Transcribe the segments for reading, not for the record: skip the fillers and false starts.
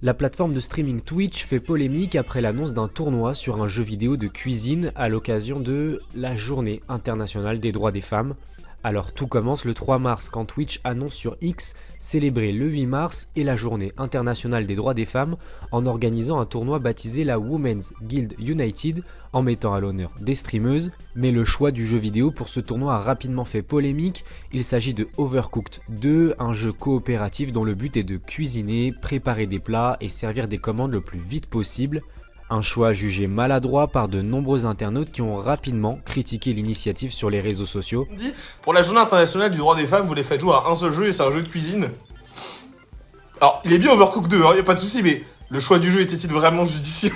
La plateforme de streaming Twitch fait polémique après l'annonce d'un tournoi sur un jeu vidéo de cuisine à l'occasion de la Journée internationale des droits des femmes. Alors tout commence le 3 mars quand Twitch annonce sur X célébrer le 8 mars et la Journée internationale des droits des femmes en organisant un tournoi baptisé la Women's Guild United en mettant à l'honneur des streameuses. Mais le choix du jeu vidéo pour ce tournoi a rapidement fait polémique. Il s'agit de Overcooked 2, un jeu coopératif dont le but est de cuisiner, préparer des plats et servir des commandes le plus vite possible. Un choix jugé maladroit par de nombreux internautes qui ont rapidement critiqué l'initiative sur les réseaux sociaux. Pour la journée internationale du droit des femmes, vous les faites jouer à un seul jeu et c'est un jeu de cuisine. Alors, il est bien Overcooked 2, y a pas de souci, mais le choix du jeu était-il vraiment judicieux?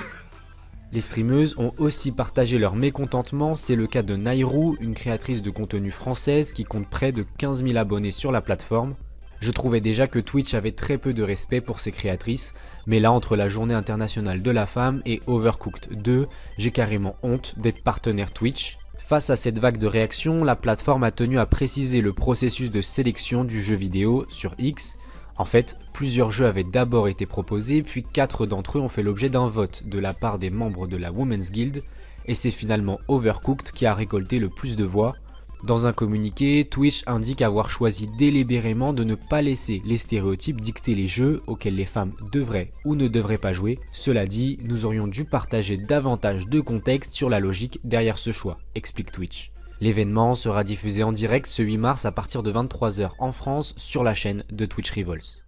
Les streameuses ont aussi partagé leur mécontentement, c'est le cas de Nairou, une créatrice de contenu française qui compte près de 15 000 abonnés sur la plateforme. Je trouvais déjà que Twitch avait très peu de respect pour ses créatrices, mais là entre la journée internationale de la femme et Overcooked 2, j'ai carrément honte d'être partenaire Twitch. Face à cette vague de réactions, la plateforme a tenu à préciser le processus de sélection du jeu vidéo sur X. En fait, plusieurs jeux avaient d'abord été proposés, puis 4 d'entre eux ont fait l'objet d'un vote de la part des membres de la Women's Guild, et c'est finalement Overcooked qui a récolté le plus de voix. Dans un communiqué, Twitch indique avoir choisi délibérément de ne pas laisser les stéréotypes dicter les jeux auxquels les femmes devraient ou ne devraient pas jouer. Cela dit, nous aurions dû partager davantage de contexte sur la logique derrière ce choix, explique Twitch. L'événement sera diffusé en direct ce 8 mars à partir de 23 h en France sur la chaîne de Twitch Rivals.